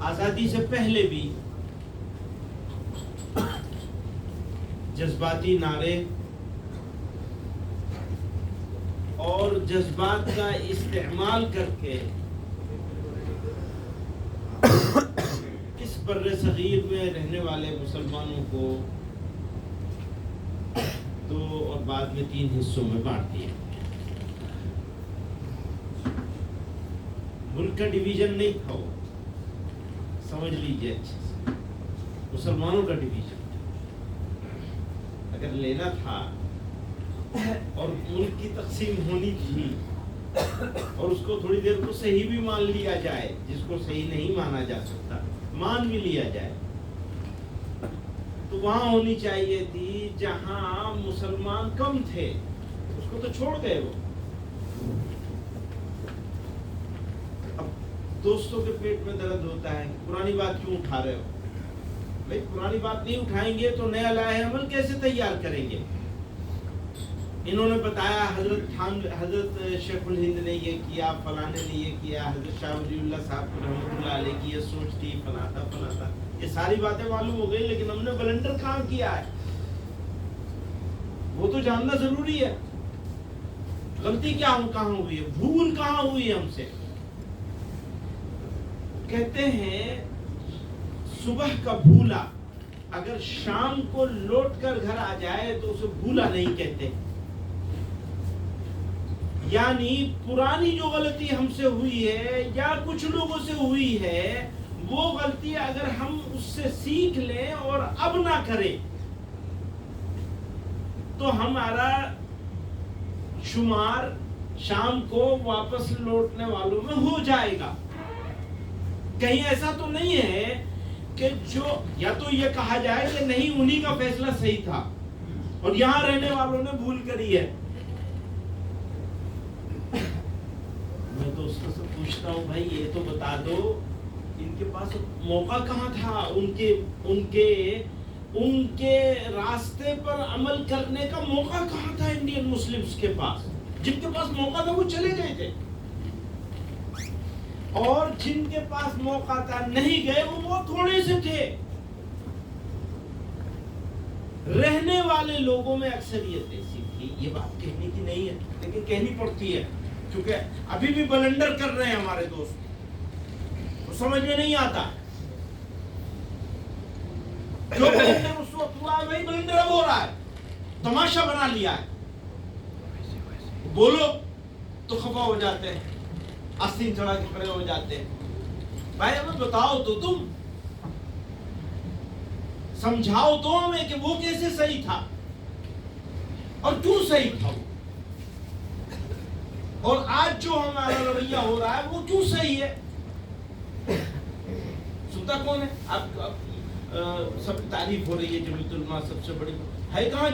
آزادی سے پہلے بھی جذباتی نعرے اور جذبات کا استعمال کر کے اس بر صغیر میں رہنے والے مسلمانوں کو دو اور بعد میں 3 حصوں میں بانٹ دیا. ملک کا ڈویژن نہیں تھا، وہ سمجھ لیجئے اچھے سے، مسلمانوں کا ڈویژن اگر لینا تھا اور ملک کی تقسیم ہونی تھی اور اس کو تھوڑی دیر کو صحیح بھی مان لیا جائے، جس کو صحیح نہیں مانا جا سکتا مان بھی لیا جائے، تو وہاں ہونی چاہیے تھی جہاں مسلمان کم تھے، اس کو تو چھوڑ گئے وہ. اب دوستوں کے پیٹ میں درد ہوتا ہے، پرانی بات کیوں اٹھا رہے ہو؟ بھائی پرانی بات نہیں اٹھائیں گے تو نیا لائحہ عمل کیسے تیار کریں گے؟ انہوں نے بتایا حضرت شیخ الہند نے یہ کیا، فلانے نے یہ کیا، حضرت شاہ ولی اللہ صاحب کو رحمۃ اللہ علیہ کی یہ سوچ تھی، فلاں تھا، یہ ساری باتیں معلوم ہو گئی، لیکن ہم نے بلنڈر کہاں کیا ہے وہ تو جاننا ضروری ہے. غلطی کہاں ہوئی ہے، بھول کہاں ہوئی ہے ہم سے. کہتے ہیں صبح کا بھولا اگر شام کو لوٹ کر گھر آ جائے تو اسے بھولا نہیں کہتے. یعنی پرانی جو غلطی ہم سے ہوئی ہے یا کچھ لوگوں سے ہوئی ہے، وہ غلطی اگر ہم اس سے سیکھ لیں اور اب نہ کریں تو ہمارا شمار شام کو واپس لوٹنے والوں میں ہو جائے گا. کہیں ایسا تو نہیں ہے کہ جو یا تو یہ کہا جائے کہ نہیں انہی کا فیصلہ صحیح تھا اور یہاں رہنے والوں نے بھول کری ہے. میں تو اس سے پوچھتا ہوں بھائی یہ تو بتا دو ان کے پاس موقع کہاں تھا، ان کے راستے پر عمل کرنے کا موقع کہاں تھا انڈین مسلمز کے پاس؟ جن کے پاس موقع تھا وہ چلے گئے تھے، اور جن کے پاس موقع تھا نہیں گئے، وہ بہت تھوڑے سے تھے. رہنے والے لوگوں میں اکثریت ایسی تھی. یہ بات کہنے کی نہیں ہے لیکن کہنی پڑتی ہے کیونکہ ابھی بھی بلنڈر کر رہے ہیں ہمارے دوست، وہ سمجھ میں نہیں آتا. جو بلنڈر اس وقت ہوا ہے وہی بلنڈر اب ہو رہا ہے، تماشا بنا لیا ہے. بولو تو خفا ہو جاتے ہیں، آستین چڑھا کے کھڑے ہو جاتے ہیں. بھائی ہمیں بتاؤ تو، تم سمجھاؤ تو ہمیں کہ وہ کیسے صحیح تھا اور کیوں صحیح تھا وہ، اور آج جو ہمارا رویہ ہو رہا ہے وہ کیوں صحیح ہے. سنتا کون ہے؟ اب سب تعریف ہو رہی ہے جمعیت علماء سب سے بڑی ہے کہاں